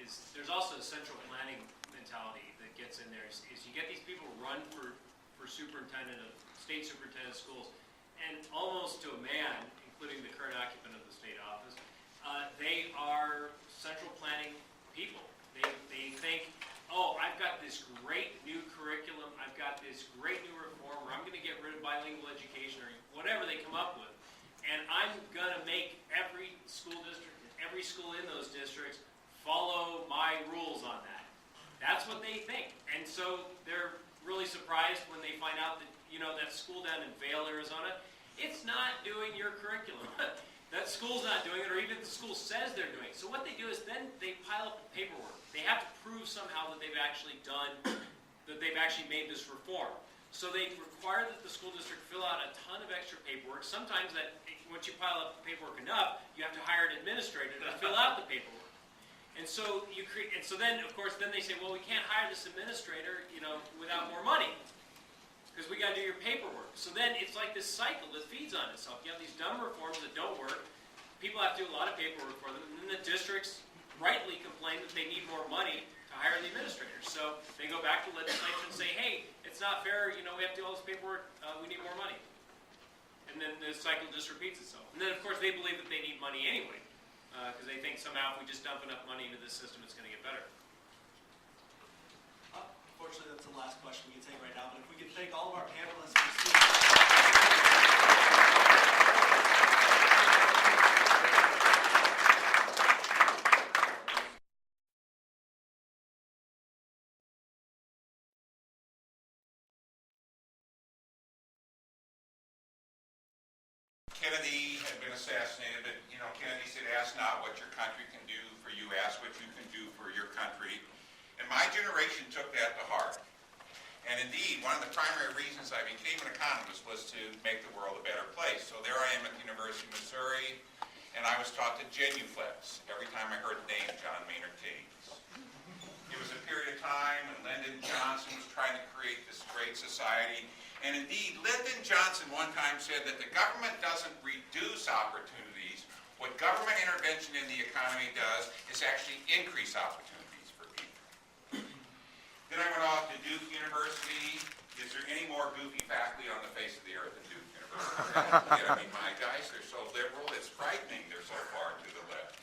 is there's also a central planning mentality that gets in there. Is you get these people run for superintendent of state superintendent of schools, and almost to a man, including the current occupant of the state office, they are central planning people. They think, oh, I've got this great new curriculum, I've got this great new reform, or I'm going to get rid of bilingual education, or whatever they come up with, and I'm going to make every school district, every school in those districts follow my rules on that. That's what they think. And so they're really surprised when they find out that, that school down in Vail, Arizona, it's not doing your curriculum. That school's not doing it, or even if the school says they're doing it. So what they do is then they pile up the paperwork. They have to prove somehow that they've actually made this reform. So they require that the school district fill out a ton of extra paperwork. Sometimes that, once you pile up the paperwork enough, you have to hire an administrator to fill out the paperwork. And so you create, and so then, of course, then they say, well, we can't hire this administrator, without more money, because we got to do your paperwork. So then it's like this cycle that feeds on itself. You have these dumb reforms that don't work. People have to do a lot of paperwork for them, and then the districts rightly complain that they need more money to hire the administrators. So they go back to legislature and say, hey, it's not fair. We have to do all this paperwork. We need more money. And then the cycle just repeats itself. And then, of course, they believe that they need money anyway, because they think somehow if we just dump enough money into this system, it's going to get better. Unfortunately, that's the last question we can take right now, but if we could thank all of our panelists and students. Kennedy had been assassinated, but Kennedy said, ask not what your country can do for you, ask what you can do for your country. And my generation took that to heart. And indeed, one of the primary reasons I became an economist was to make the world a better place. So there I am at the University of Missouri, and I was taught to genuflex every time I heard the name John Maynard Keynes. It was a period of time when Lyndon Johnson was trying to create this great society. And indeed, Lyndon Johnson one time said that the government doesn't reduce opportunities. What government intervention in the economy does is actually increase opportunities for people. Then I went off to Duke University. Is there any more goofy faculty on the face of the earth than Duke University? My guys, they're so liberal, it's frightening. They're so far to the left.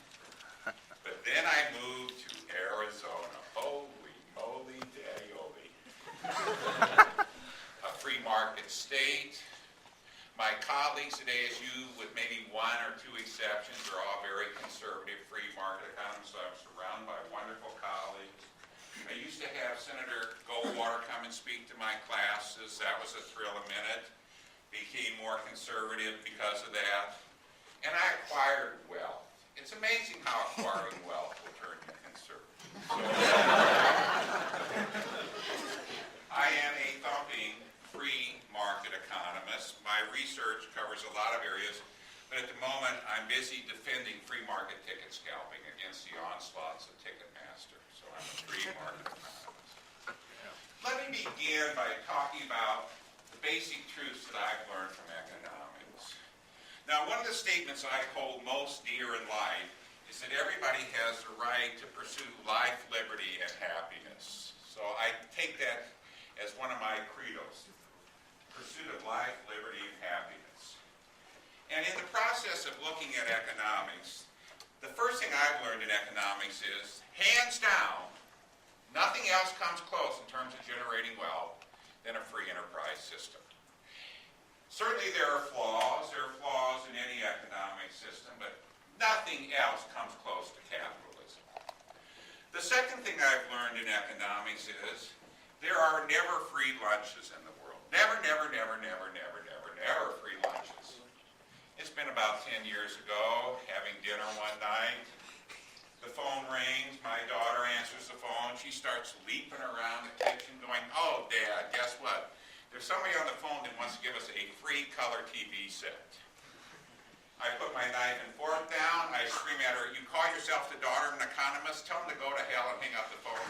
But then I moved to Arizona. Holy moly, daddy-oly. A free market state. My colleagues at ASU, with maybe one or two exceptions, are all very conservative free market economists, so I'm surrounded by wonderful colleagues. I used to have Senator Goldwater come and speak to my classes. That was a thrill a minute. Became more conservative because of that. And I acquired wealth. It's amazing how acquiring wealth will turn you conservative. I am a thumping free market economist. My research covers a lot of areas, but at the moment I'm busy defending free market ticket scalping against the onslaughts of Ticketmaster. So I'm a free market economist. Let me begin by talking about the basic truths that I've learned from economics. Now, one of the statements I hold most dear in life is that everybody has the right to pursue life, liberty, and happiness. So I take that as one of my credos. Pursuit of life, liberty, and happiness. And in the process of looking at economics, the first thing I've learned in economics is, hands down, nothing else comes close in terms of generating wealth than a free enterprise system. Certainly there are flaws in any economic system, but nothing else comes close to capitalism. The second thing I've learned in economics is, there are never free lunches in the world. Never, never, never, never, never, never, never free lunches. It's been about 10 years ago, having dinner one night. The phone rings, my daughter answers the phone. She starts leaping around the kitchen going, oh, Dad, guess what? There's somebody on the phone that wants to give us a free color TV set. I put my knife and fork down. I scream at her, you call yourself the daughter of an economist? Tell them to go to hell and hang up the phone.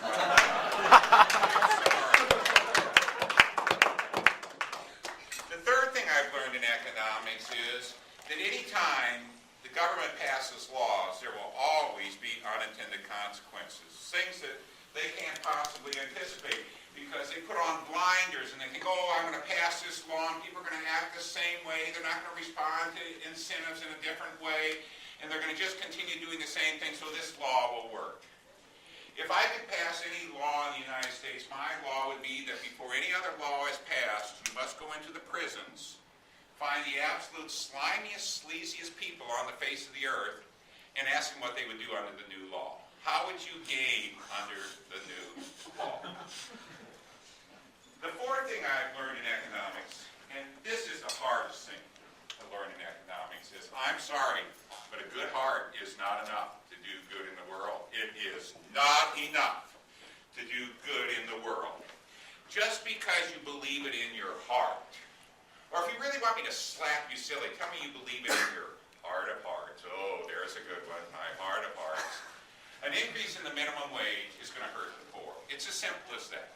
The third thing I've learned in economics is that any time the government passes laws, there will always be unintended consequences, things that they can't possibly anticipate because they put on blinders and they think, oh, I'm going to pass this law and people are going to act the same way, they're not going to respond to incentives in a different way, and they're going to just continue doing the same thing, so this law will work. If I could pass any law in the United States, my law would be that before any other law is passed, you must go into the prisons, find the absolute slimiest, sleaziest people on the face of the earth, and ask them what they would do under the new law. How would you game under the new law? The fourth thing I've learned in economics, and this is the hardest thing to learn in economics, is I'm sorry, but a good heart is not enough to do good in the world. It is not enough to do good in the world. Just because you believe it in your heart, or if you really want me to slap you silly, tell me you believe it in your heart of hearts. Oh, there's a good one, my heart of hearts. An increase in the minimum wage is going to hurt the poor. It's as simple as that.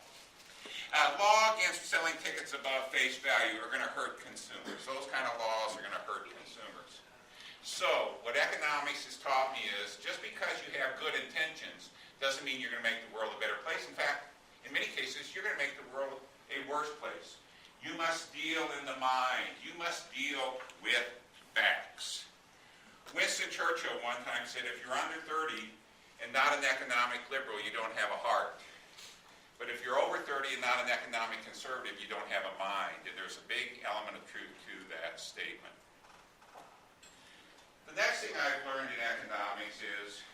A law against selling tickets above face value are going to hurt consumers. Those kind of laws are going to hurt consumers. So, what economics has taught me is, just because you have good intentions doesn't mean you're going to make the world a better place. In fact, in many cases, you're going to make the world a worse place. You must deal in the mind. You must deal with facts. Winston Churchill one time said, if you're under 30 and not an economic liberal, you don't have a heart. But if you're over 30 and not an economic conservative, you don't have a mind. And there's a big element of truth to that statement. The next thing I've learned in economics is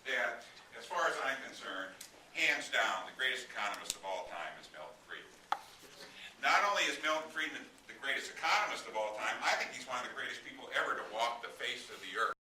that, as far as I'm concerned, hands down, the greatest economist of all time is Milton Friedman. Not only is Milton Friedman the greatest economist of all time, I think he's one of the greatest people ever to walk the face of the earth.